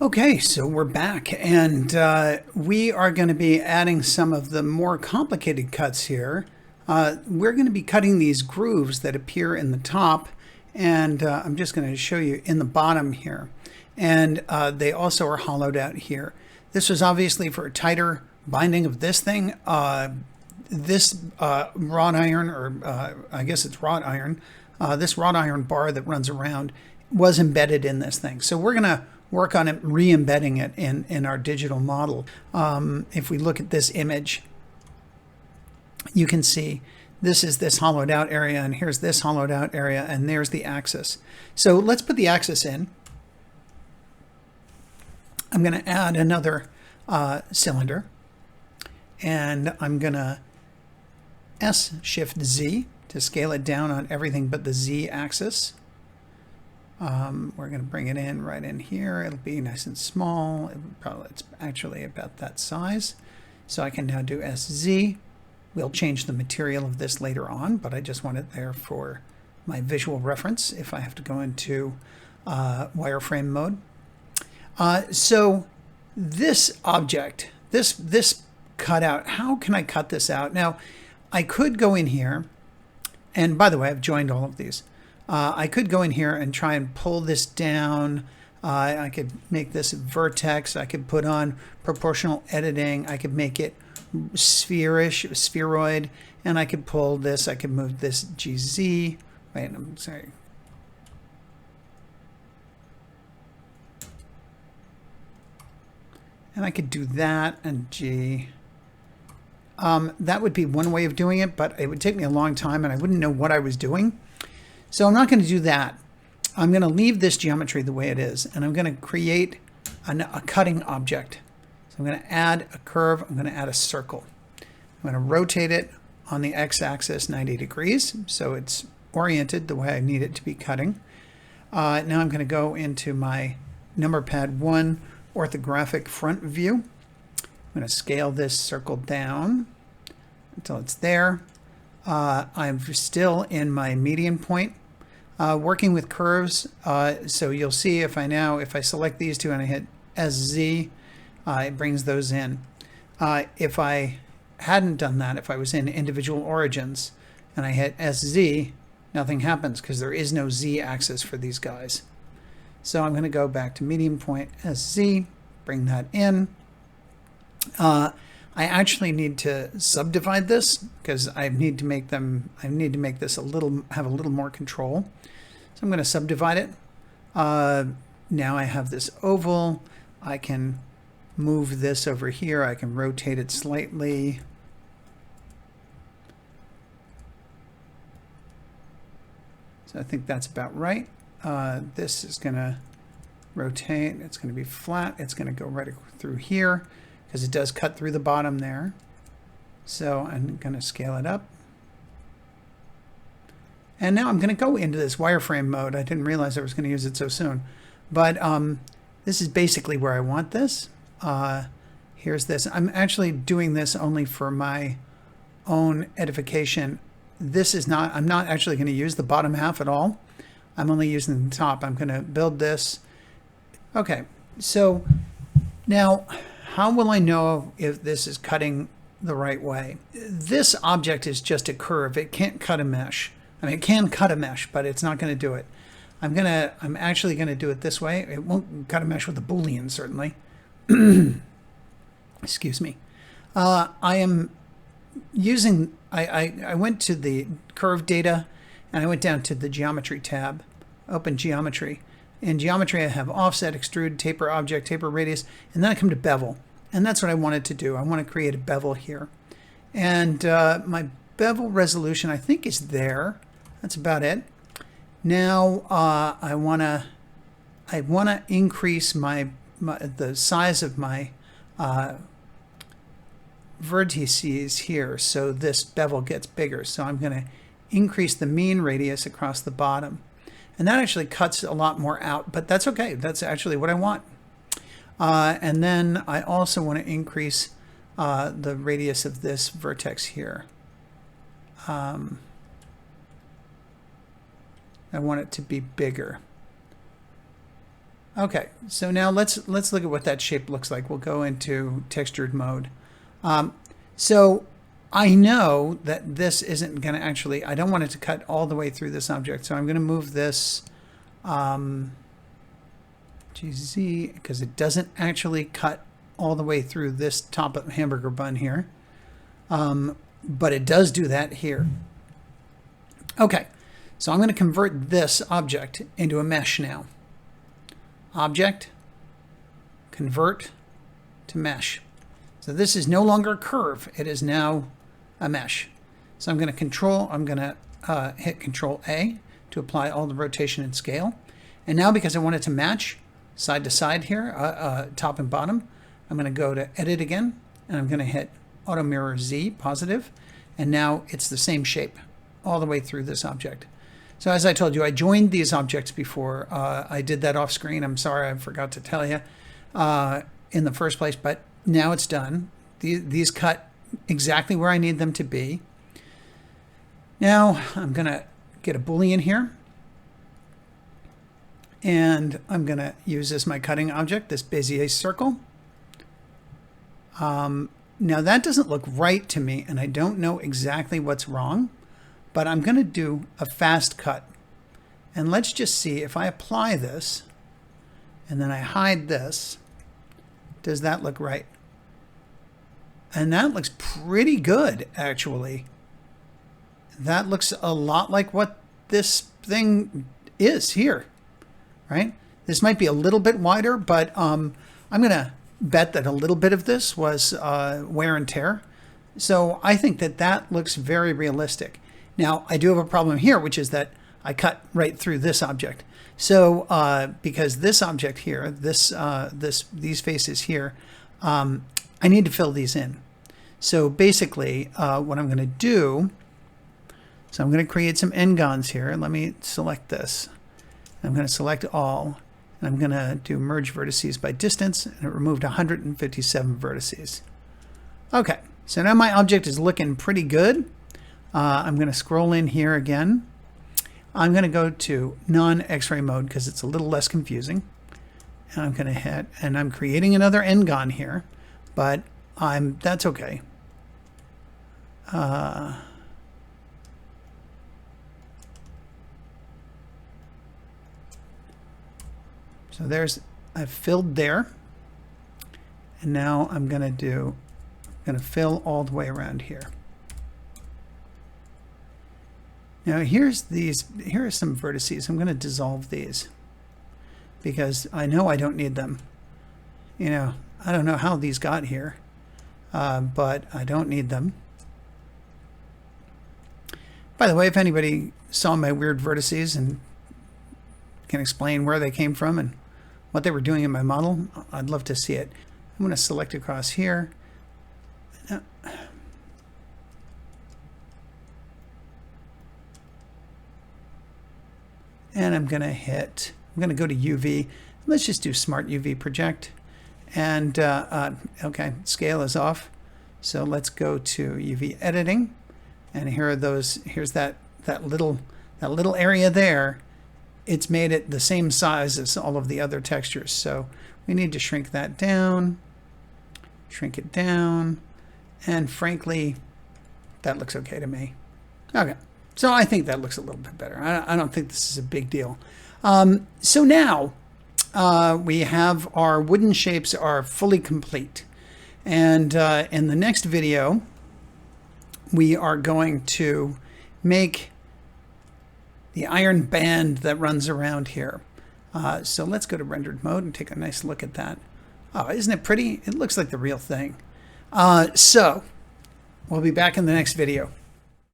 Okay, so we're back, and we are going to be adding some of the more complicated cuts here. We're going to be cutting these grooves that appear in the top, and I'm just going to show you in the bottom here. And they also are hollowed out here. This was obviously for a tighter binding of this thing. This wrought iron, or I guess it's wrought iron, this wrought iron bar that runs around was embedded in this thing. So we're going to work on it, re-embedding it in our digital model. If we look at this image, you can see this is this hollowed out area, and here's this hollowed out area, and there's the axis. So let's put the axis in. I'm going to add another cylinder, and I'm going to S-Shift-Z to scale it down on everything but the Z axis. We're going to bring it in right in here. It'll be nice and small. It's actually about that size. So I can now do SZ. We'll change the material of this later on, but I just want it there for my visual reference if I have to go into wireframe mode. So this object, this cutout, how can I cut this out? Now, I could go in here, and by the way, I've joined all of these. I could go in here and try and pull this down. I could make this a vertex. I could put on proportional editing. I could make it spheroid, and I could pull this. I could move this GZ. Wait, I'm sorry. And I could do that and G. That would be one way of doing it, but it would take me a long time, and I wouldn't know what I was doing. So I'm not going to do that. I'm going to leave this geometry the way it is, and I'm going to create a cutting object. So I'm going to add a curve. I'm going to add a circle. I'm going to rotate it on the x-axis 90 degrees, so it's oriented the way I need it to be cutting. Now I'm going to go into my number pad 1 orthographic front view. I'm going to scale this circle down until it's there. I'm still in my median point, working with curves. So you'll see if I select these two and I hit SZ, it brings those in. If I hadn't done that, if I was in individual origins and I hit SZ, nothing happens because there is no Z axis for these guys. So I'm going to go back to median point SZ, bring that in. I actually need to subdivide this because I need to make this have a little more control. So I'm going to subdivide it. Now I have this oval. I can move this over here. I can rotate it slightly. So I think that's about right. This is going to rotate. It's going to be flat. It's going to go right through here, because it does cut through the bottom there. So I'm going to scale it up. And now I'm going to go into this wireframe mode. I didn't realize I was going to use it so soon. But this is basically where I want this. Here's this. I'm actually doing this only for my own edification. I'm not actually going to use the bottom half at all. I'm only using the top. I'm going to build this. Okay, so now, how will I know if this is cutting the right way? This object is just a curve. It can't cut a mesh. I mean, it can cut a mesh, but it's not going to do it. I'm actually going to do it this way. It won't cut a mesh with a boolean, certainly. Excuse me. I am using, I went to the curve data, and I went down to the geometry tab, open geometry. In geometry, I have offset, extrude, taper object, taper radius, and then I come to bevel. And that's what I wanted to do. I want to create a bevel here. And my bevel resolution, I think, is there. That's about it. Now I want to increase the size of my vertices here, so this bevel gets bigger. So I'm going to increase the mean radius across the bottom. And that actually cuts a lot more out, but that's okay. That's actually what I want. And then I also want to increase the radius of this vertex here. I want it to be bigger. Okay, so now let's look at what that shape looks like. We'll go into textured mode. So I know that this isn't going to actually, I don't want it to cut all the way through this object. So I'm going to move this GZ because it doesn't actually cut all the way through this top of hamburger bun here. But it does do that here. Okay, so I'm going to convert this object into a mesh now. Object, convert to mesh. So this is no longer a curve. It is now a mesh. So I'm going to hit Control A to apply all the rotation and scale. And now because I want it to match side to side here, top and bottom, I'm going to go to Edit again, and I'm going to hit Auto Mirror Z, positive. And now it's the same shape all the way through this object. So as I told you, I joined these objects before. I did that off screen. I'm sorry, I forgot to tell you in the first place, but now it's done. These cut exactly where I need them to be. Now I'm going to get a boolean here. And I'm going to use this my cutting object, this Bezier circle. Now that doesn't look right to me, and I don't know exactly what's wrong. But I'm going to do a fast cut. And let's just see if I apply this and then I hide this, does that look right? And that looks pretty good, actually. That looks a lot like what this thing is here, right? This might be a little bit wider, but I'm going to bet that a little bit of this was wear and tear. So I think that that looks very realistic. Now, I do have a problem here, which is that I cut right through this object. So because this object here, these faces here, I need to fill these in. So basically, what I'm going to do, so I'm going to create some n-gons here. Let me select this. I'm going to select all. And I'm going to do merge vertices by distance, and it removed 157 vertices. Okay, so now my object is looking pretty good. I'm going to scroll in here again. I'm going to go to non-X-ray mode because it's a little less confusing. And I'm going to hit, and I'm creating another n-gon here, but that's okay. So I've filled there, and now I'm going to fill all the way around here. Now here are some vertices. I'm going to dissolve these because I know I don't need them. You know, I don't know how these got here, but I don't need them. By the way, if anybody saw my weird vertices and can explain where they came from and what they were doing in my model, I'd love to see it. I'm going to select across here. And I'm going to go to UV. Let's just do Smart UV Project. And okay, scale is off. So let's go to UV editing. And here are those, here's that little area there. It's made it the same size as all of the other textures. So we need to shrink that down, shrink it down. And frankly, that looks okay to me. Okay. So I think that looks a little bit better. I don't think this is a big deal. So now we have our wooden shapes are fully complete. And in the next video, we are going to make the iron band that runs around here. So let's go to rendered mode and take a nice look at that. Oh, isn't it pretty? It looks like the real thing. So we'll be back in the next video.